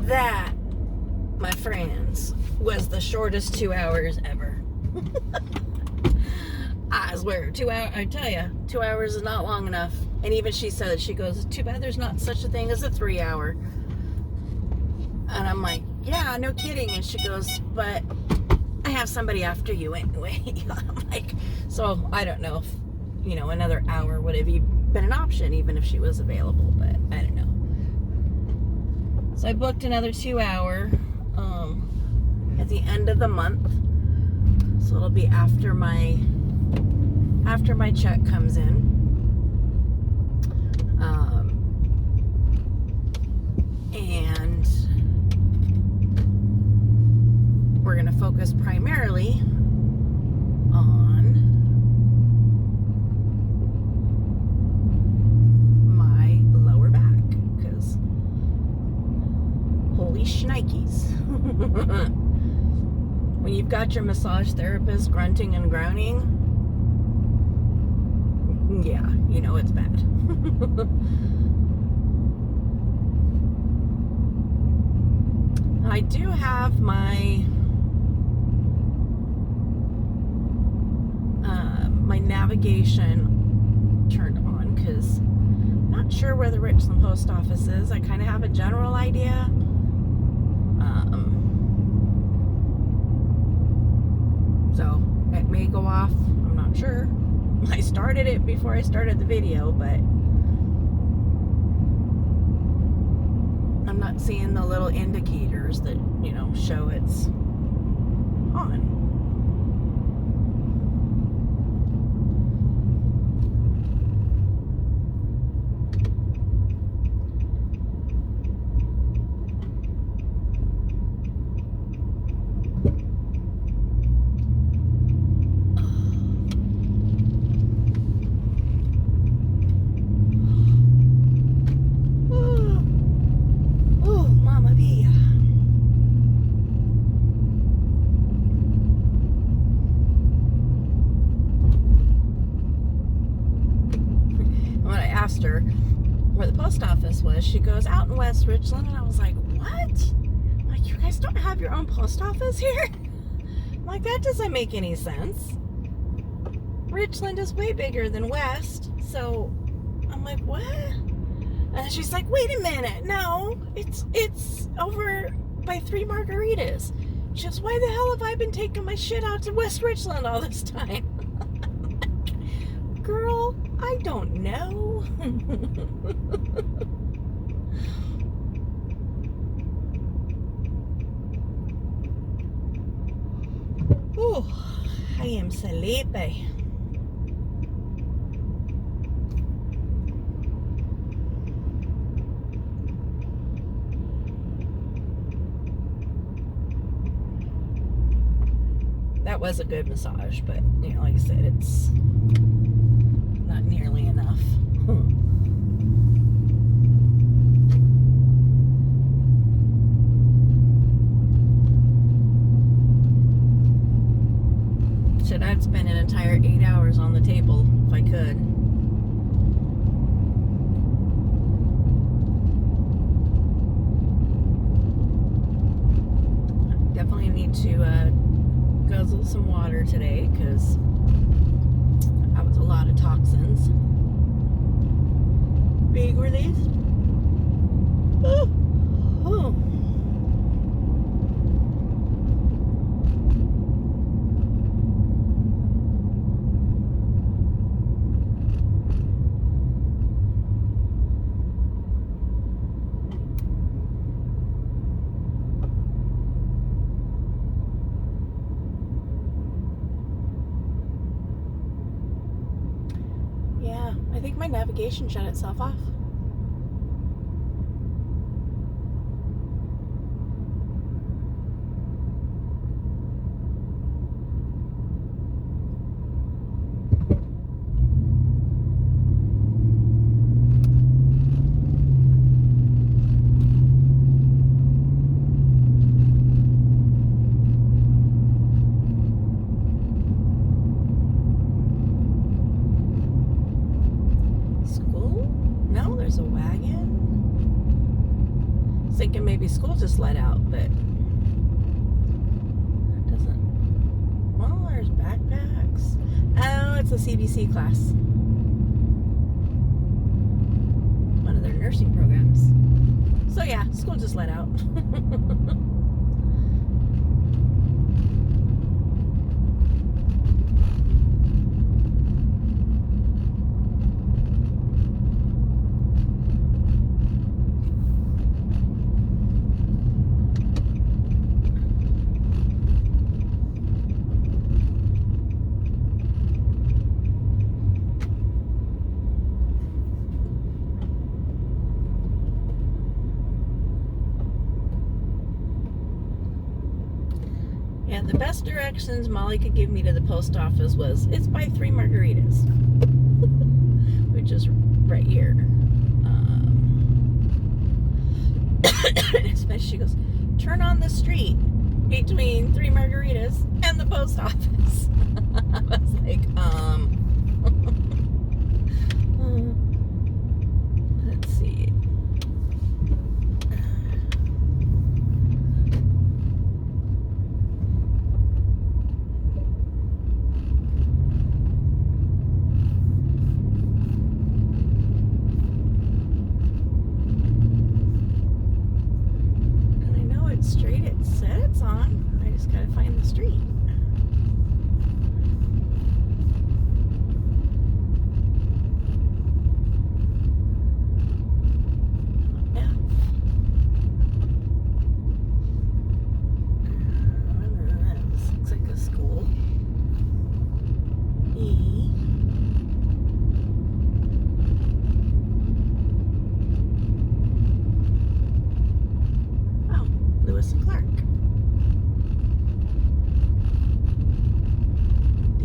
That, my friends, was the shortest 2 hours ever. I swear, 2 hours, I tell you, 2 hours is not long enough. And even she said, she goes, too bad there's not such a thing as a 3 hour. And I'm like, yeah, no kidding. And she goes, but I have somebody after you anyway. I'm like, so I don't know if, another hour would have been an option, even if she was available, but I don't know. So I booked another 2 hour at the end of the month. So it'll be after my check comes in. And we're going to focus primarily on my lower back, because holy shnikes. When you've got your massage therapist grunting and groaning, yeah, it's bad. I do have my my navigation turned on, because I'm not sure where the Richland post office is. I kind of have a general idea. So it may go off. I'm not sure. I started it before I started the video, but I'm not seeing the little indicators that, show it's on. Her where the post office was, she goes, out in West Richland. And I was like, what? Like, you guys don't have your own post office here? I'm like, that doesn't make any sense. Richland is way bigger than West. So I'm like, what? And she's like, wait a minute, no, it's over by Three Margaritas. She goes, why the hell have I been taking my shit out to West Richland all this time? Girl, I don't know. Oh, I am sleepy. That was a good massage, but like I said, it's not nearly enough. I'd spend an entire 8 hours on the table if I could. Definitely need to guzzle some water today, because that was a lot of toxins being released. Oh. I think my navigation shut itself off. thinking maybe school just let out, but that doesn't. Well, there's backpacks. Oh, it's a CBC class. One of their nursing programs. So yeah, school just let out. Yeah, the best directions Molly could give me to the post office was, it's by 3 Margaritas, which is right here. Especially, she goes, turn on the street between 3 Margaritas and the post office. I was like, let's see. Straight it said it's on. I just gotta find the street. Yeah. This looks like a school. E. Lewis and Clark. D.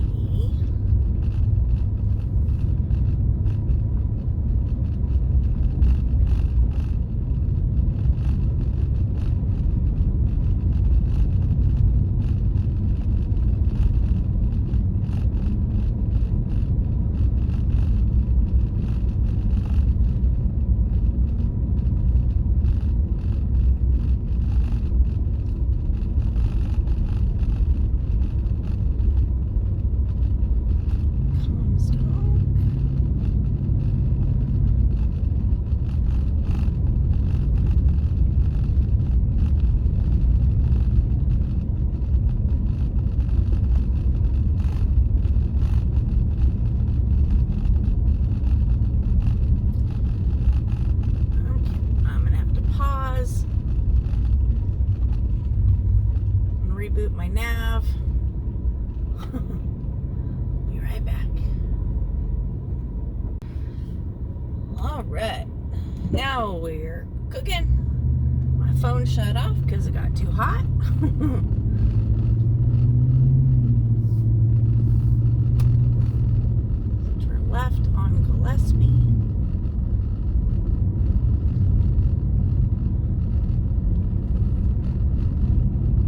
Reboot my nav. Be right back. All right, now we're cooking. My phone shut off because it got too hot. Turn left on Gillespie.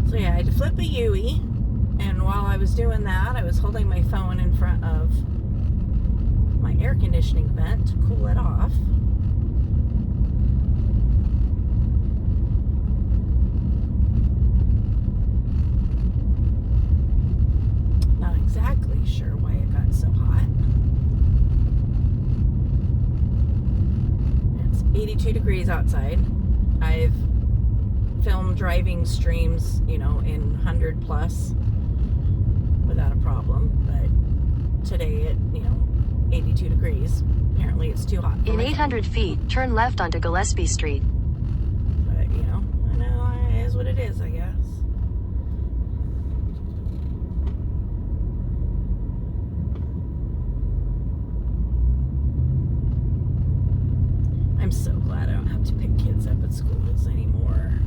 So yeah, I had to flip a U-E, and while I was doing that, I was holding my phone in front of my air conditioning vent to cool it off. Not exactly sure why it got so hot. It's 82 degrees outside. I've film driving streams, you know, in 100 plus without a problem, but today at, you know, 82 degrees, apparently it's too hot. In 800 feet, turn left onto Gillespie Street. But, you know, it is what it is, I guess. I'm so glad I don't have to pick kids up at schools anymore.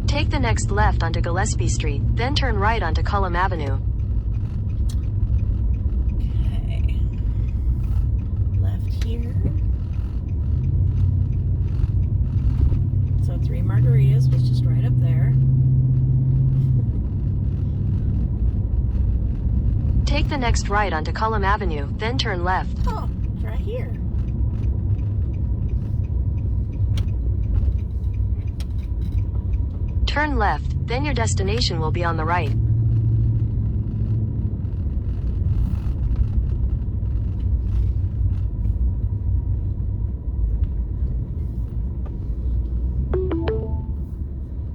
Take the next left onto Gillespie Street, then turn right onto Cullum Avenue. Okay. Left here. So 3 is was just right up there. Take the next right onto Cullum Avenue, then turn left. Oh, it's right here. Turn left, then your destination will be on the right.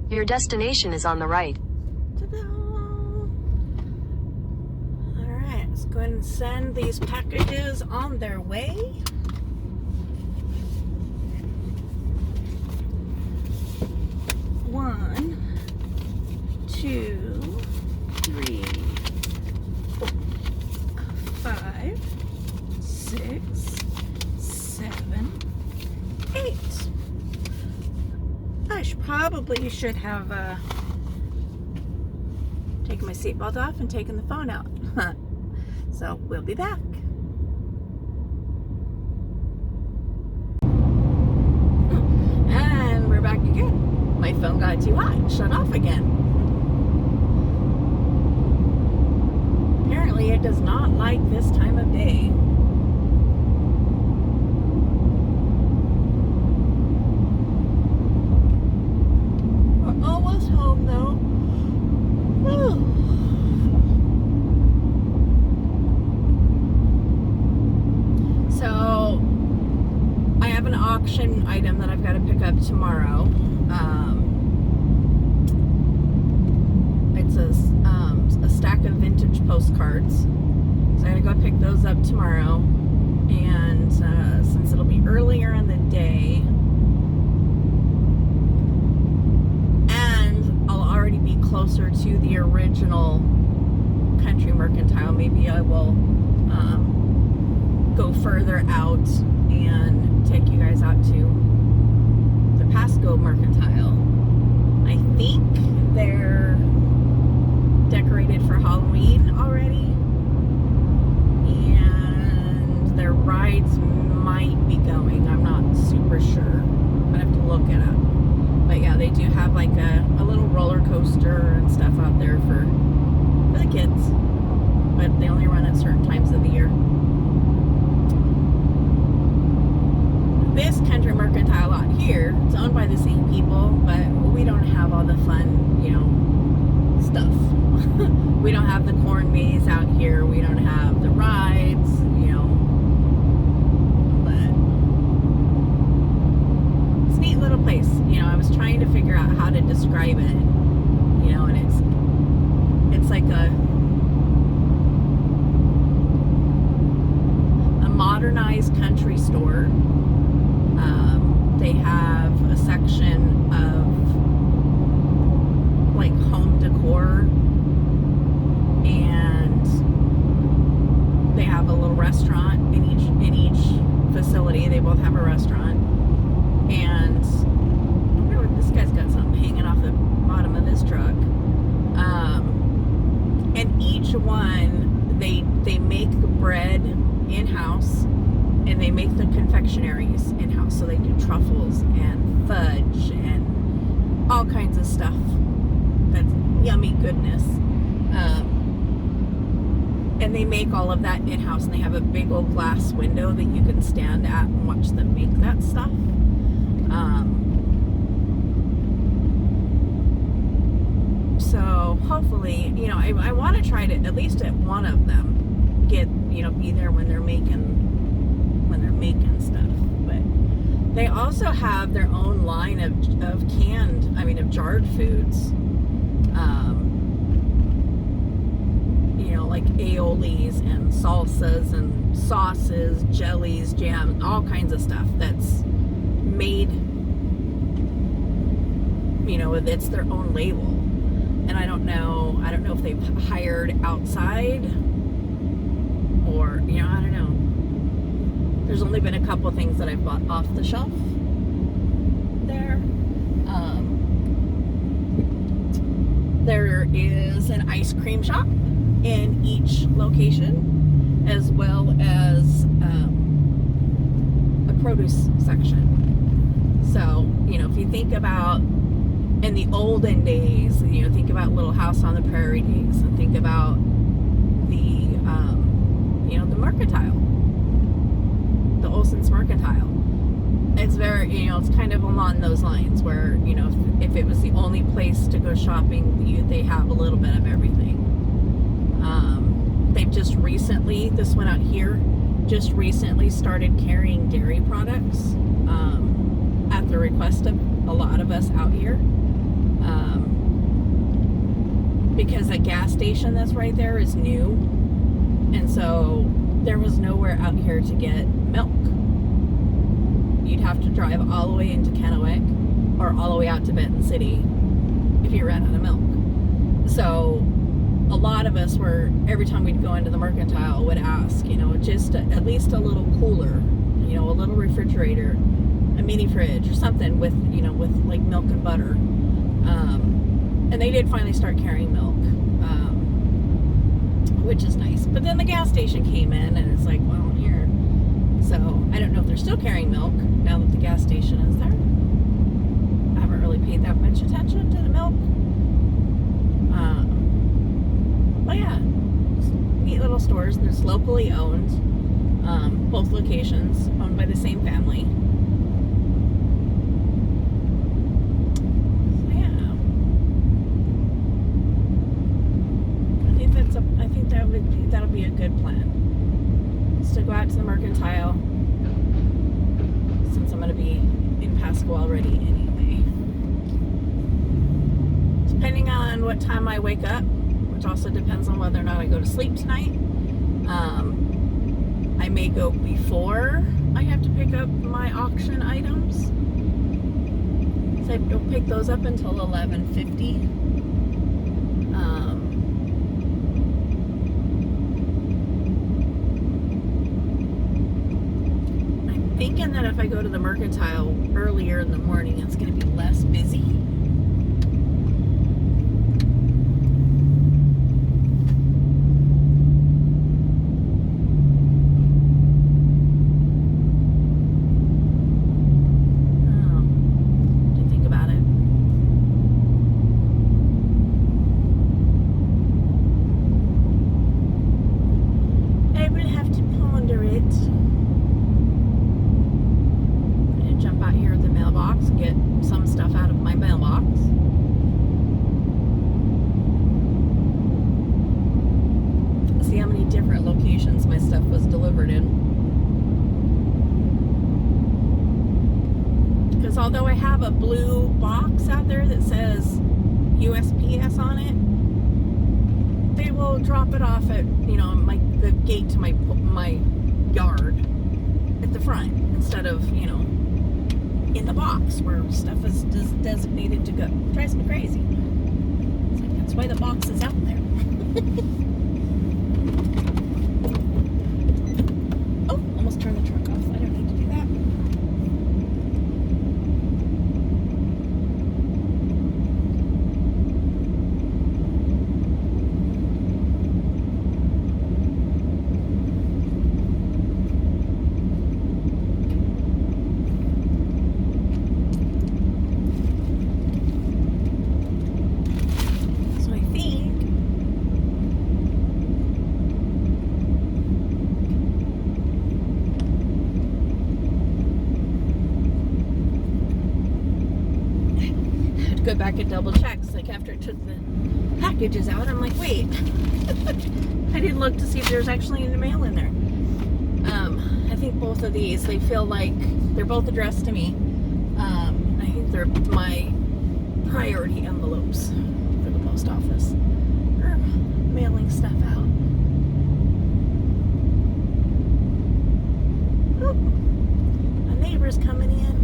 Your destination is on the right. Ta-da! Alright, let's go ahead and send these packages on their way. One, two, three, four, 5, 6, 7, 8. I probably should have taken my seatbelt off and taken the phone out. So we'll be back. And we're back again. My phone got too hot and shut off again. Apparently it does not like this time of day. We're almost home though. Whew. So I have an auction item that I've got to pick up tomorrow. It's a stack of vintage postcards. So I gotta go pick those up tomorrow. And since it'll be earlier in the day, and I'll already be closer to the original Country Mercantile, maybe I will go further out and take you guys out to the Pasco Mercantile. I think they're decorated for Halloween already, and their rides might be going. I'm not super sure. I'd have to look it up. But yeah, they do have like a little roller coaster and stuff out there for the kids, but they only run at certain times of the year. This Country Mercantile out here, it's owned by the same people, but we don't have all the fun, stuff. We don't have the corn maze out here. We don't have the rides, but it's a neat little place. I was trying to figure out how to describe it, and it's like a modernized country store. They have a section of like home decor, and they have a little restaurant in each facility. They both have a restaurant, and I wonder what this guy's got something hanging off the bottom of this truck. And each one they make bread in-house, and they make the confectionaries in-house. So they do truffles and fudge and all kinds of stuff. That's yummy goodness. And they make all of that in-house, and they have a big old glass window that you can stand at and watch them make that stuff. So hopefully, I want to try to at least at one of them be there when they're making stuff. But they also have their own line of jarred foods. Like aiolis and salsas and sauces, jellies, jam, all kinds of stuff that's made, it's their own label. And I don't know if they've hired outside or, I don't know. There's only been a couple things that I've bought off the shelf there. There is an ice cream shop in each location, as well as a produce section. So, if you think about in the olden days, think about Little House on the Prairie days, and think about the, the Mercantile, the Olson's Mercantile. It's very, it's kind of along those lines where, if it was the only place to go shopping, they have a little bit of everything. They've just recently, this one out here, just recently started carrying dairy products at the request of a lot of us out here. Because that gas station that's right there is new, and so there was nowhere out here to get milk. You'd have to drive all the way into Kennewick or all the way out to Benton City if you ran out of milk. So a lot of us were, every time we'd go into the Mercantile, would ask, just at least a little cooler, a little refrigerator, a mini fridge or something with, with like milk and butter. And they did finally start carrying milk, which is nice. But then the gas station came in, and it's like, well, here. So I don't know if they're still carrying milk now that the gas station is there. I haven't really paid that much attention to the milk. But yeah, neat little stores. There's locally owned, both locations owned by the same family. That'll be a good plan. Is to go out to the Mercantile, since I'm going to be in Pasco already anyway. Depending on what time I wake up, which also depends on whether or not I go to sleep tonight, I may go before I have to pick up my auction items. So I don't pick those up until 11:50. Thinking that if I go to the Mercantile earlier in the morning, it's going to be less busy. Didn't think about it. I will have to ponder it. Jump out here at the mailbox and get some stuff out of my mailbox. See how many different locations my stuff was delivered in. Because although I have a blue box out there that says USPS on it, they will drop it off at, the gate to my yard at the front instead of, in the box where stuff is designated to go. It drives me crazy. It's like, that's why the box is out there. Oh, almost turned the truck off. I don't need to do that. Go back and double check. Like after it took the packages out, I'm like, wait, I didn't look to see if there's actually any mail in there. I think both of these, they feel like they're both addressed to me. I think they're my priority envelopes for the post office for mailing stuff out. Oh, my neighbor's coming in.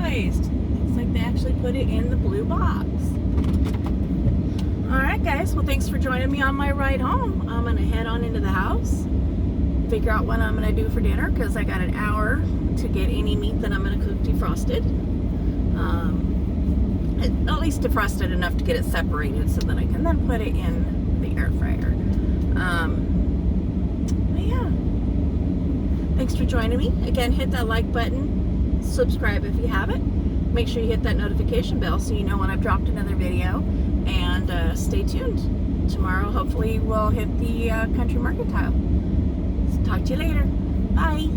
Looks like they actually put it in the blue box. right, guys. Well, thanks for joining me on my ride home. I'm going to head on into the house, figure out what I'm going to do for dinner, because I got an hour to get any meat that I'm going to cook defrosted. At least defrosted enough to get it separated so that I can then put it in the air fryer. But yeah. Thanks for joining me. Again, hit that like button. Subscribe if you haven't. Make sure you hit that notification bell so you know when I've dropped another video. And stay tuned. Tomorrow, hopefully, we'll hit the country mercantile. Talk to you later. Bye.